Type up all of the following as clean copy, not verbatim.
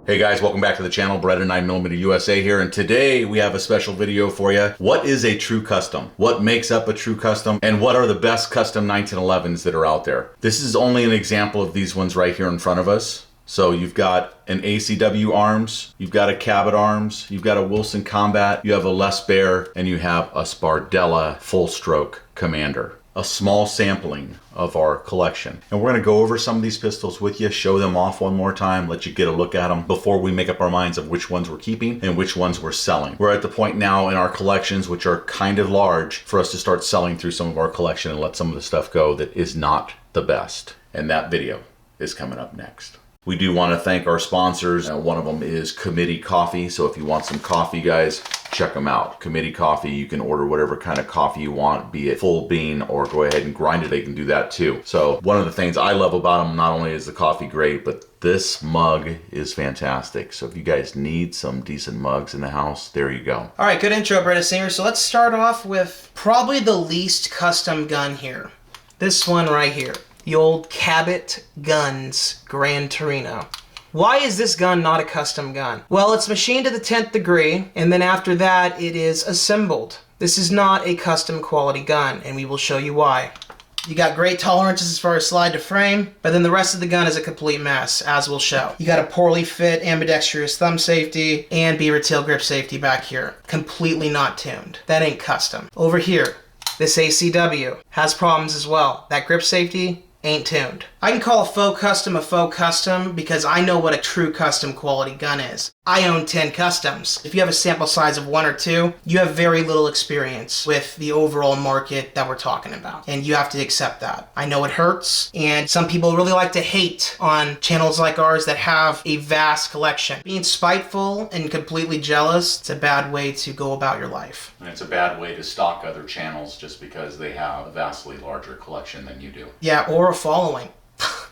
Hey guys, welcome back to the channel. Beretta 9mm USA here, and today we have a special video for you. What is a true custom? What makes up a true custom? And what are the best custom 1911s that are out there? This is only an example of these ones right here in front of us. So you've got an ACW arms, you've got a Cabot arms, you've got a Wilson Combat, you have a Les Baer, and you have a Spardella full stroke Commander. A small sampling of our collection. And we're gonna go over some of these pistols with you, show them off one more time, let you get a look at them before we make up our minds of which ones we're keeping and which ones we're selling. We're at the point now in our collections, which are kind of large, for us to start selling through some of our collection and let some of the stuff go that is not the best. And that video is coming up next. We do want to thank our sponsors. One of them is Committee Coffee. So if you want some coffee, guys, check them out. Committee Coffee, you can order whatever kind of coffee you want, be it full bean or go ahead and grind it. They can do that too. So one of the things I love about them, not only is the coffee great, but this mug is fantastic. So if you guys need some decent mugs in the house, there you go. All right, good intro, Brandon Singer. So let's start off with probably the least custom gun here. This one right here. The old Cabot Guns Gran Torino. Why is this gun not a custom gun? Well, it's machined to the 10th degree, and then after that, it is assembled. This is not a custom quality gun, and we will show you why. You got great tolerances as far as slide to frame, but then the rest of the gun is a complete mess, as we'll show. You got a poorly fit ambidextrous thumb safety and beaver tail grip safety back here. Completely not tuned. That ain't custom. Over here, this ACW has problems as well. That grip safety ain't tuned. I can call a faux custom because I know what a true custom quality gun is. I own 10 customs. If you have a sample size of 1 or 2, you have very little experience with the overall market that we're talking about. And you have to accept that. I know it hurts, and some people really like to hate on channels like ours that have a vast collection. Being spiteful and completely jealous, it's a bad way to go about your life. And it's a bad way to stalk other channels just because they have a vastly larger collection than you do. Yeah, or a following.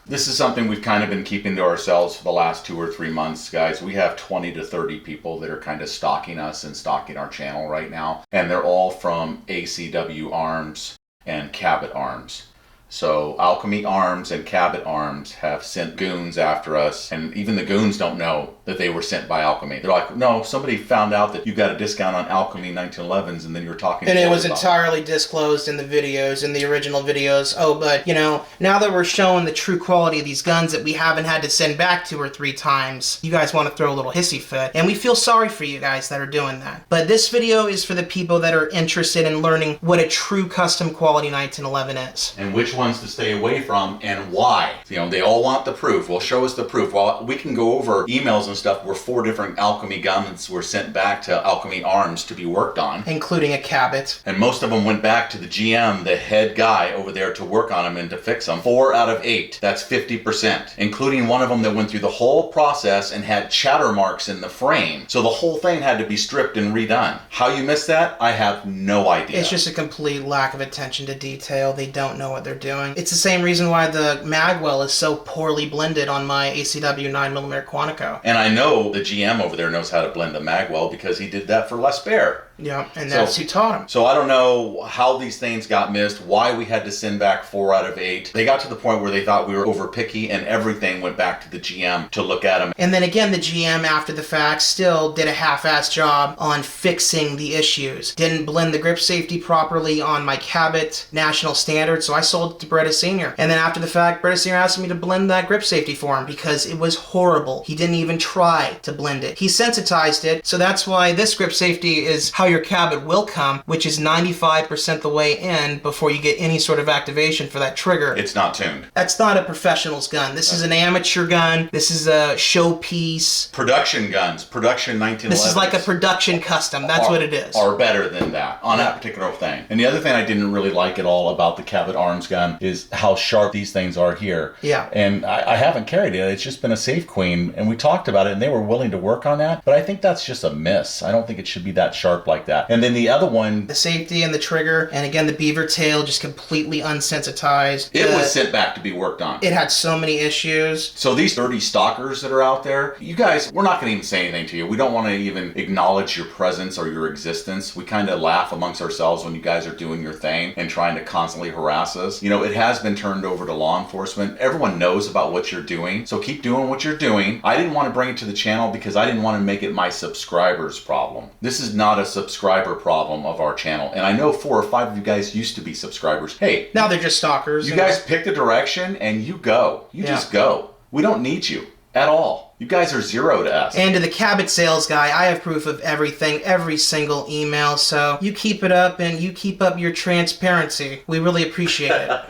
This is something we've kind of been keeping to ourselves for the last 2 or 3 months, guys. We have 20 to 30 people that are kind of stalking us and stalking our channel right now. And they're all from ACW Arms and Cabot Arms. So Alchemy Arms and Cabot Arms have sent goons after us, and even the goons don't know that they were sent by Alchemy. They're like, no, somebody found out that you got a discount on Alchemy 1911's, and then you're talking. And it was entirely disclosed in the videos, in the original videos. Oh, but you know, now that we're showing the true quality of these guns that we haven't had to send back 2 or 3 times, you guys want to throw a little hissy fit, and we feel sorry for you guys that are doing that. But this video is for the people that are interested in learning what a true custom quality 1911 is. And which ones to stay away from and why. You know, they all want the proof. Well, show us the proof. Well, we can go over emails and stuff where 4 different Alchemy guns were sent back to Alchemy Arms to be worked on. Including a Cabot. And most of them went back to the GM, the head guy over there, to work on them and to fix them. 4 out of 8. That's 50%. Including one of them that went through the whole process and had chatter marks in the frame. So the whole thing had to be stripped and redone. How you missed that? I have no idea. It's just a complete lack of attention to detail. They don't know what they're doing. It's the same reason why the magwell is so poorly blended on my ACW 9mm Quantico. And I know the GM over there knows how to blend a magwell because he did that for Les Baer. Yeah, and that's who taught him. So I don't know how these things got missed, why we had to send back 4 out of 8. They got to the point where they thought we were over picky, and everything went back to the GM to look at them. And then again, the GM after the fact still did a half-ass job on fixing the issues. Didn't blend the grip safety properly on my Cabot National Standard, so I sold it to Beretta Senior. And then after the fact, Beretta Senior asked me to blend that grip safety for him because it was horrible. He didn't even try to blend it. He sensitized it, so that's why this grip safety is how your Cabot will come, which is 95% the way in before you get any sort of activation for that trigger. It's not tuned. That's not a professional's gun. This is an amateur gun. This is a showpiece. Production guns, production 1911s. This is like a production custom. That's what it is. Are better than that on that particular thing. And the other thing I didn't really like at all about the Cabot Arms gun is how sharp these things are here. Yeah. And I haven't carried it. It's just been a safe queen, and we talked about it, and they were willing to work on that. But I think that's just a miss. I don't think it should be that sharp like like that. And then the other one, the safety and the trigger, and again the beaver tail, just completely unsensitized. it was sent back to be worked on. It had so many issues. So these 30 stalkers that are out there, you guys, we're not going to even say anything to you. We don't want to even acknowledge your presence or your existence. We kind of laugh amongst ourselves when you guys are doing your thing and trying to constantly harass us. You know, it has been turned over to law enforcement. Everyone knows about what you're doing, so keep doing what you're doing. I didn't want to bring it to the channel because I didn't want to make it my subscribers' problem. This is not a subscriber problem of our channel, and I know 4 or 5 of you guys used to be subscribers. Hey, now they're just stalkers. You guys pick the direction and you go. You just go. We don't need you at all. You guys are zero to us. And to the Cabot sales guy, I have proof of everything, every single email, so you keep it up and you keep up your transparency. We really appreciate it.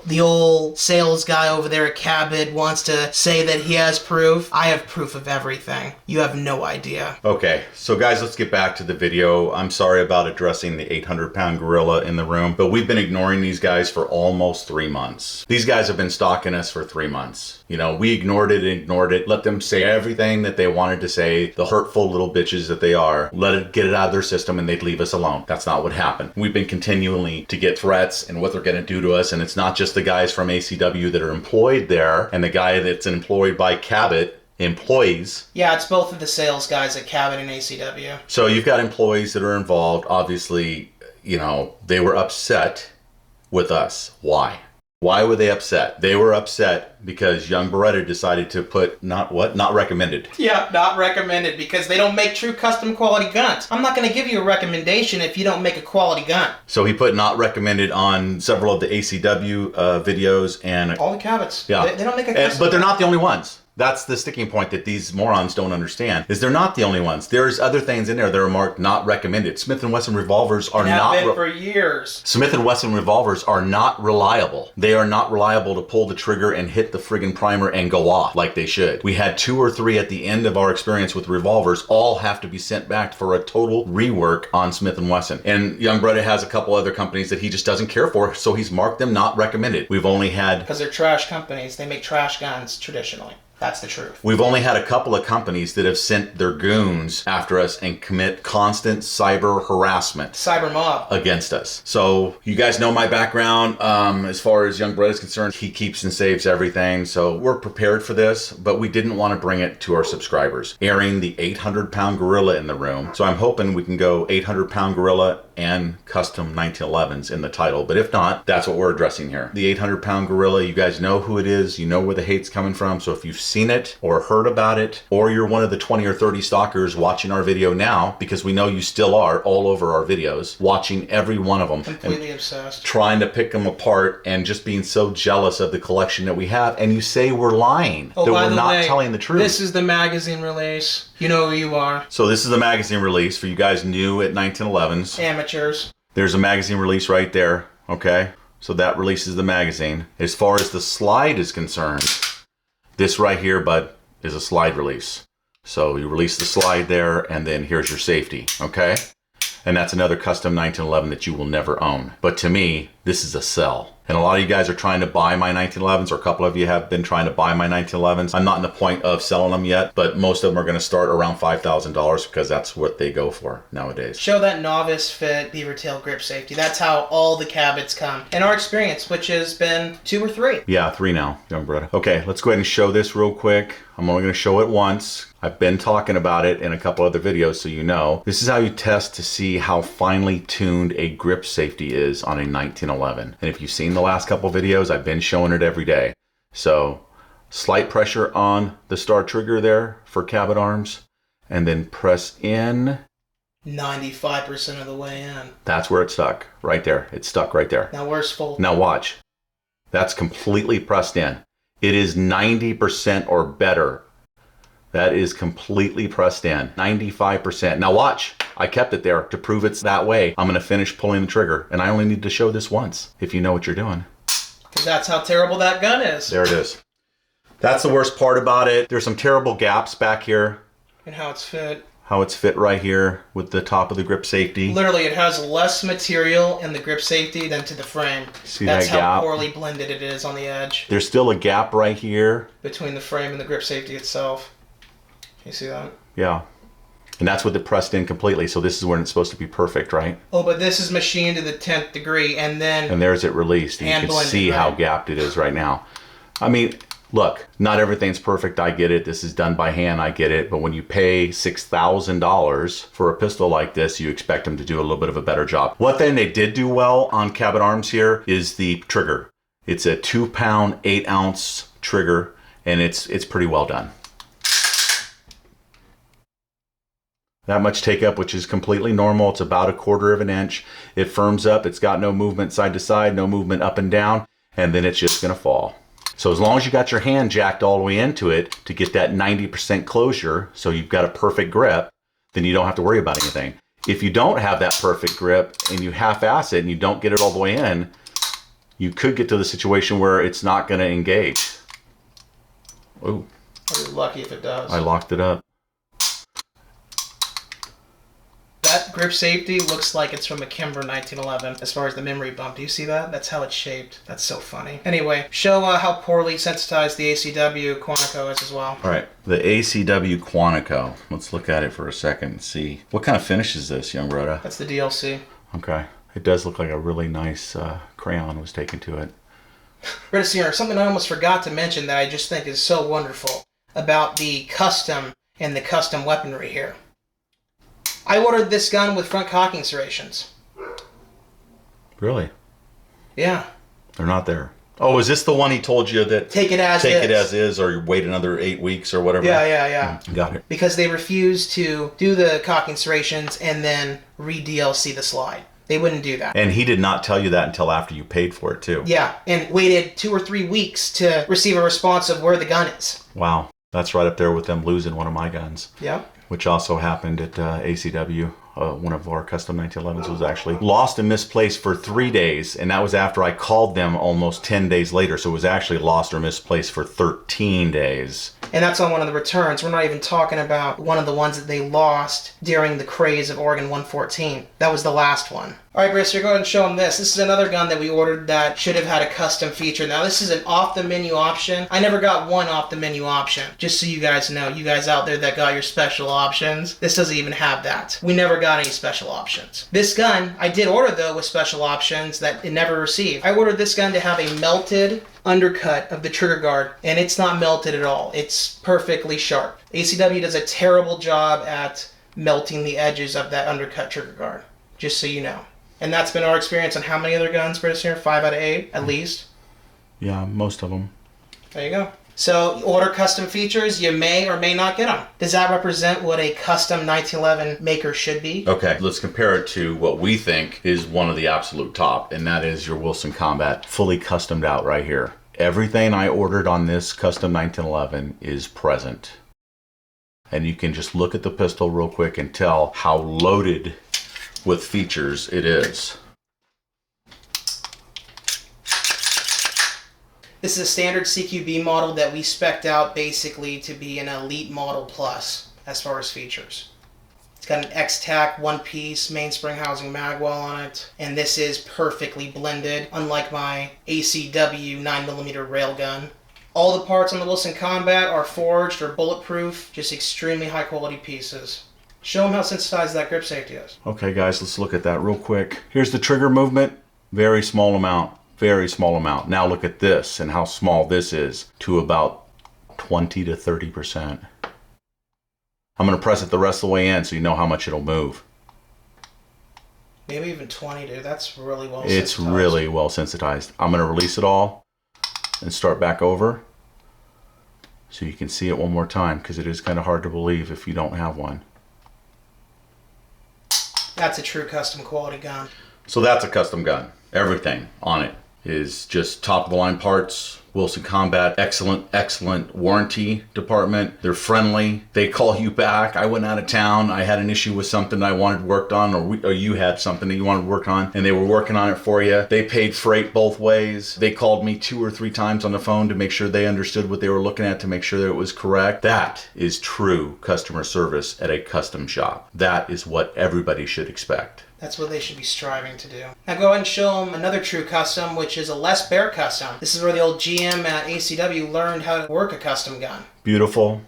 The old sales guy over there at Cabot wants to say that he has proof. I have proof of everything. You have no idea. Okay, so guys, let's get back to the video. I'm sorry about addressing the 800-pound gorilla in the room, but we've been ignoring these guys for almost 3 months. These guys have been stalking us for 3 months. You know, we ignored it, let them say everything that they wanted to say, the hurtful little bitches that they are, get it out of their system and they'd leave us alone. That's not what happened. We've been continually to get threats and what they're gonna do to us, and it's not just the guys from ACW that are employed there and the guy that's employed by Cabot employees. Yeah, it's both of the sales guys at Cabot and ACW. So you've got employees that are involved. Obviously, you know, they were upset with us. Why? Why were they upset? They were upset because young Beretta decided to put not recommended. Yeah, not recommended because they don't make true custom quality guns. I'm not going to give you a recommendation if you don't make a quality gun. So he put not recommended on several of the ACW videos and all the Cabots. Yeah, they don't make a custom. But they're not the only ones. That's the sticking point that these morons don't understand, is they're not the only ones. There's other things in there that are marked not recommended. Smith & Wesson revolvers are not... have been for years. Smith & Wesson revolvers are not reliable. They are not reliable to pull the trigger and hit the friggin' primer and go off like they should. We had 2 or 3 at the end of our experience with revolvers, all have to be sent back for a total rework on Smith & Wesson. And young Beretta has a couple other companies that he just doesn't care for, so he's marked them not recommended. We've only had... because they're trash companies. They make trash guns traditionally. That's the truth. We've only had a couple of companies that have sent their goons after us and commit constant cyber harassment. Cyber mob. Against us. So you guys know my background. As far as young Brett is concerned, he keeps and saves everything. So we're prepared for this, but we didn't want to bring it to our subscribers. Airing the 800-pound gorilla in the room. So I'm hoping we can go 800-pound gorilla and custom 1911's in the title. But if not, that's what we're addressing here. The 800-pound gorilla, you guys know who it is. You know where the hate's coming from. So if you've seen it or heard about it, or you're one of the 20 or 30 stalkers watching our video now, because we know you still are all over our videos, watching every one of them. Completely obsessed. Trying to pick them apart and just being so jealous of the collection that we have. And you say we're lying, that we're not telling the truth. This is the magazine release. You know who you are. So this is the magazine release for you guys new at 1911's. Amateurs. There's a magazine release right there, okay? So that releases the magazine. As far as the slide is concerned, this right here, bud, is a slide release. So you release the slide there, and then here's your safety, okay? And that's another custom 1911 that you will never own. But to me, this is a sell. And a lot of you guys are trying to buy my 1911s, or a couple of you have been trying to buy my 1911s. I'm not in the point of selling them yet, but most of them are going to start around $5,000 because that's what they go for nowadays. Show that novice fit beaver tail grip safety. That's how all the Cabots come. In our experience, which has been 2 or 3. Yeah, 3 now, young Beretta. Okay, let's go ahead and show this real quick. I'm only going to show it once. I've been talking about it in a couple other videos, so you know. This is how you test to see how finely tuned a grip safety is on a 1911. And if you've seen the last couple videos, I've been showing it every day. So, slight pressure on the star trigger there for Cabot arms, and then press in. 95% of the way in. That's where it stuck, right there. It's stuck right there. Now where's full? Now watch. That's completely pressed in. It is 90% or better. That is completely pressed in. 95%. Now watch. I kept it there to prove it's that way. I'm going to finish pulling the trigger. And I only need to show this once, if you know what you're doing. Because that's how terrible that gun is. There it is. That's the worst part about it. There's some terrible gaps back here. And how it's fit. How it's fit right here with the top of the grip safety. Literally, it has less material in the grip safety than to the frame. See That's that gap? how poorly blended it is on the edge. There's still a gap right here. Between the frame and the grip safety itself. You see that? Yeah. And that's with it pressed in completely. So this is when it's supposed to be perfect, right? Oh, but this is machined to the 10th degree, and then... And there's it released. And you can see how gapped it is right now. I mean, look, not everything's perfect. I get it. This is done by hand. I get it. But when you pay $6,000 for a pistol like this, you expect them to do a little bit of a better job. One thing they did do well on Cabot Arms here is the trigger. It's a 2-pound, 8-ounce trigger, and it's pretty well done. That much take up, which is completely normal. It's about 1/4 of an inch. It firms up. It's got no movement side to side, no movement up and down, and then it's just going to fall. So as long as you got your hand jacked all the way into it to get that 90% closure, so you've got a perfect grip, then you don't have to worry about anything. If you don't have that perfect grip and you half-ass it and you don't get it all the way in, you could get to the situation where it's not going to engage. Ooh. You're lucky if it does. I locked it up. That grip safety looks like it's from a Kimber 1911 as far as the memory bump. Do you see that? That's how it's shaped. That's so funny. Anyway, show how poorly sensitized the ACW Quantico is as well. All right, the ACW Quantico. Let's look at it for a second and see. What kind of finish is this, young Beretta? That's the DLC. Okay. It does look like a really nice crayon was taken to it. Beretta, something I almost forgot to mention that I just think is so wonderful about the custom and the custom weaponry here. I ordered this gun with front cocking serrations. Really? Yeah. They're not there. Oh, is this the one he told you that take it as is, or you wait another 8 weeks or whatever? Yeah. Got it. Because they refused to do the cocking serrations and then re-DLC the slide. They wouldn't do that. And he did not tell you that until after you paid for it too. Yeah, and waited 2 or 3 weeks to receive a response of where the gun is. Wow. That's right up there with them losing one of my guns. Yeah. Which also happened at ACW. One of our custom 1911s was actually lost and misplaced for 3 days, and that was after I called them almost 10 days later, so it was actually lost or misplaced for 13 days. And that's on one of the returns. We're not even talking about one of the ones that they lost during the craze of Oregon 114. That was the last one. Alright, Brister, go ahead and show them this. This is another gun that we ordered that should have had a custom feature. Now, this is an off-the-menu option. I never got one off-the-menu option. Just so you guys know, you guys out there that got your special options, this doesn't even have that. We never got any special options. This gun, I did order, though, with special options that it never received. I ordered this gun to have a melted undercut of the trigger guard, and it's not melted at all. It's perfectly sharp. ACW does a terrible job at melting the edges of that undercut trigger guard, just so you know. And that's been our experience on how many other guns, British here? 5 out of 8, at least? Yeah, most of them. There you go. So, you order custom features, you may or may not get them. Does that represent what a custom 1911 maker should be? Okay, let's compare it to what we think is one of the absolute top, and that is your Wilson Combat, fully customed out right here. Everything I ordered on this custom 1911 is present. And you can just look at the pistol real quick and tell how loaded with features it is. This is a standard CQB model that we spec'd out basically to be an elite model plus as far as features. It's got an X-Tac one-piece mainspring housing magwell on it, and this is perfectly blended, unlike my ACW 9mm railgun. All the parts on the Wilson Combat are forged or bulletproof, just extremely high-quality pieces. Show them how sensitized that grip safety is. Okay, guys, let's look at that real quick. Here's the trigger movement, very small amount. Very small amount. Now look at this and how small this is to about 20 to 30%. I'm going to press it the rest of the way in so you know how much it'll move. Maybe even 20, dude. That's really well sensitized. It's really well sensitized. I'm going to release it all and start back over so you can see it one more time, because it is kind of hard to believe if you don't have one. That's a true custom quality gun. So that's a custom gun. Everything on it is just top of the line parts. Wilson Combat, excellent warranty department. They're friendly. They call you back. I went out of town. I had an issue with something I wanted worked on, or you had something that you wanted worked on, and they were working on it for you. They paid freight both ways. They called me 2 or 3 times on the phone to make sure they understood what they were looking at, to make sure that it was correct. That is true customer service at a custom shop. That is what everybody should expect. That's what they should be striving to do. Now go ahead and show them another true custom, which is a Les Baer custom. This is where the old GM at ACW learned how to work a custom gun. Beautiful,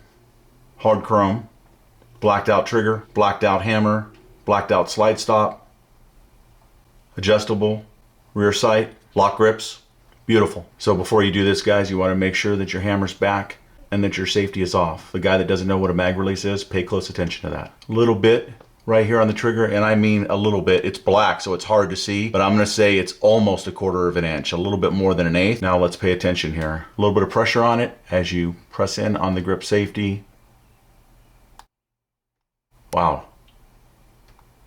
hard chrome, Blacked out trigger, blacked out hammer, blacked out slide stop, adjustable rear sight, lock grips. Beautiful. So before you do this, guys, you want to make sure that your hammer's back and that your safety is off. The guy that doesn't know what a mag release is, pay close attention to that. A little bit right here on the trigger, and I mean a little bit. It's black, so it's hard to see, but I'm gonna say it's almost 1/4 of an inch, a little bit more than 1/8. Now let's pay attention here. A little bit of pressure on it as you press in on the grip safety. Wow.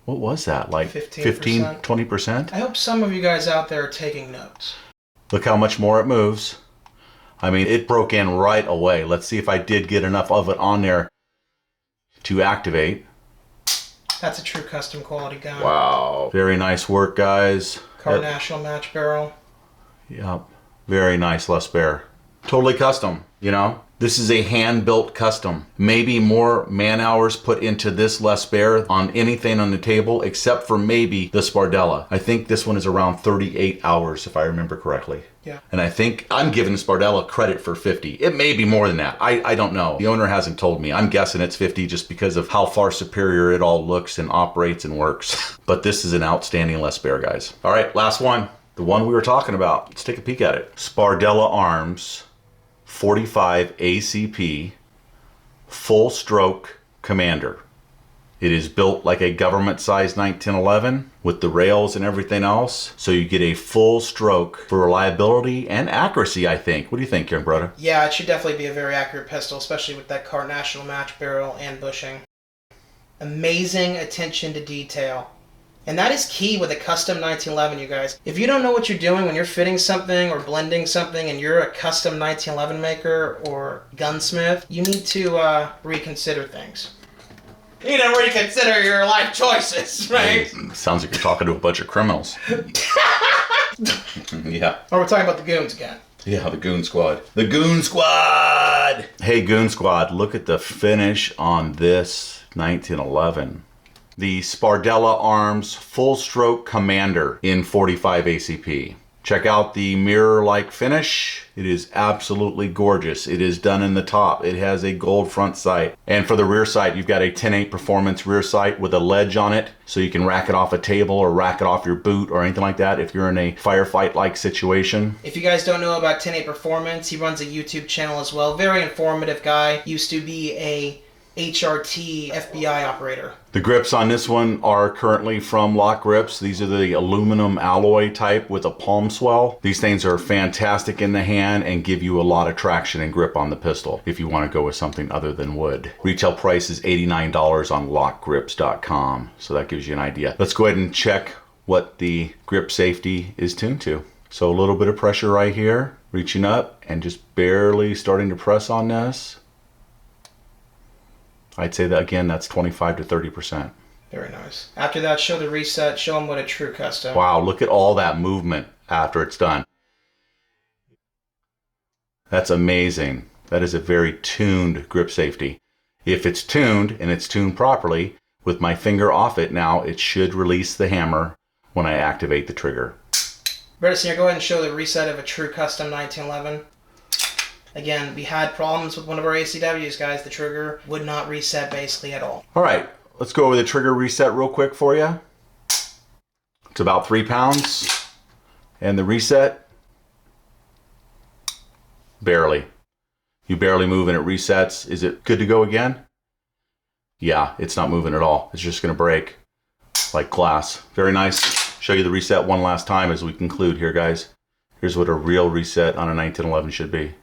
What was that, like 15, 20%? I hope some of you guys out there are taking notes. Look how much more it moves. I mean, it broke in right away. Let's see if I did get enough of it on there to activate. That's a true custom quality gun. Wow. Very nice work, guys. Car National match barrel. Yep. Very nice Les Bear. Totally custom, you know? This is a hand-built custom. Maybe more man hours put into this Les Bear on anything on the table except for maybe the Spardella. I think this one is around 38 hours if I remember correctly. Yeah. And I think I'm giving the Spardella credit for 50. It may be more than that. I don't know. The owner hasn't told me. I'm guessing it's 50 just because of how far superior it all looks and operates and works. But this is an outstanding Les Bear, guys. All right, last one. The one we were talking about. Let's take a peek at it. Spardella Arms 45 ACP full stroke Commander. It is built like a government size 1911 with the rails and everything else. So you get a full stroke for reliability and accuracy, I think. What do you think, young brother? Yeah, it should definitely be a very accurate pistol, especially with that Car National match barrel and bushing. Amazing attention to detail. And that is key with a custom 1911, you guys. If you don't know what you're doing when you're fitting something or blending something and you're a custom 1911 maker or gunsmith, you need to reconsider things. You know, reconsider your life choices, right? Sounds like you're talking to a bunch of criminals. Yeah. Or we're talking about the goons again. Yeah, the Goon Squad. The Goon Squad! Hey, Goon Squad, look at the finish on this 1911. The Spardella Arms Full Stroke Commander in 45 ACP. Check out the mirror-like finish. It is absolutely gorgeous. It is done in the top. It has a gold front sight. And for the rear sight, you've got a 10/8 performance rear sight with a ledge on it, so you can rack it off a table or rack it off your boot or anything like that if you're in a firefight-like situation. If you guys don't know about 10/8 Performance, he runs a YouTube channel as well. Very informative guy. Used to be a HRT FBI operator. The grips on this one are currently from LOK Grips. These are the aluminum alloy type with a palm swell. These things are fantastic in the hand and give you a lot of traction and grip on the pistol if you want to go with something other than wood. Retail price is $89 on lokgrips.com, so that gives you an idea. Let's go ahead and check what the grip safety is tuned to. So a little bit of pressure right here, reaching up and just barely starting to press on this. I'd say that again, that's 25 to 30%. Very nice. After that, show the reset, show them what a true custom. Wow, look at all that movement after it's done. That's amazing. That is a very tuned grip safety. If it's tuned, and it's tuned properly, with my finger off it now, it should release the hammer when I activate the trigger. Brandon, go ahead and show the reset of a true custom 1911. Again, we had problems with one of our ACWs, guys. The trigger would not reset basically at all. All right, let's go over the trigger reset real quick for you. It's about 3 pounds. And the reset, barely. You barely move and it resets. Is it good to go again? Yeah, it's not moving at all. It's just gonna break like glass. Very nice. Show you the reset one last time as we conclude here, guys. Here's what a real reset on a 1911 should be.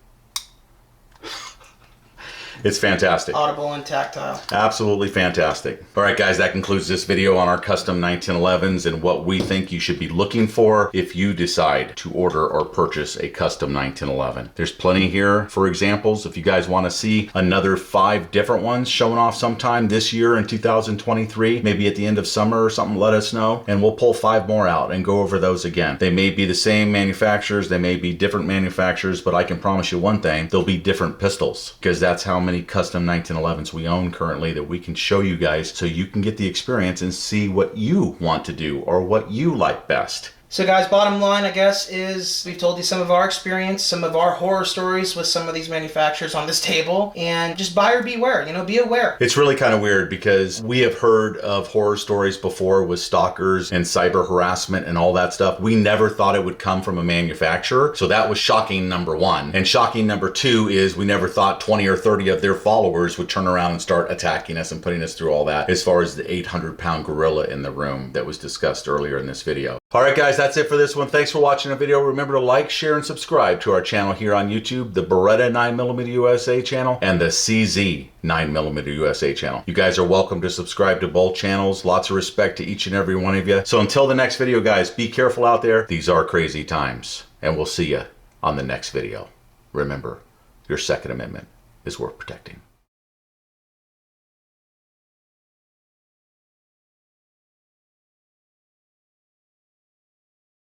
It's fantastic. Audible and tactile. Absolutely fantastic. All right, guys, that concludes this video on our custom 1911s and what we think you should be looking for if you decide to order or purchase a custom 1911. There's plenty here for examples. If you guys want to see another 5 different ones showing off sometime this year in 2023, maybe at the end of summer or something, let us know, and we'll pull 5 more out and go over those again. They may be the same manufacturers, they may be different manufacturers, but I can promise you one thing, they'll be different pistols, because that's how many custom 1911s we own currently that we can show you guys so you can get the experience and see what you want to do or what you like best. So guys, bottom line, I guess, is we've told you some of our experience, some of our horror stories with some of these manufacturers on this table, and just buyer beware, you know, be aware. It's really kind of weird because we have heard of horror stories before with stalkers and cyber harassment and all that stuff. We never thought it would come from a manufacturer. So that was shocking, number one. And shocking number two is we never thought 20 or 30 of their followers would turn around and start attacking us and putting us through all that, as far as the 800-pound gorilla in the room that was discussed earlier in this video. All right, guys, that's it for this one. Thanks for watching the video. Remember to like, share, and subscribe to our channel here on YouTube, the Beretta 9mm USA channel and the CZ 9mm USA channel. You guys are welcome to subscribe to both channels. Lots of respect to each and every one of you. So until the next video, guys, be careful out there. These are crazy times, and we'll see you on the next video. Remember, your Second Amendment is worth protecting.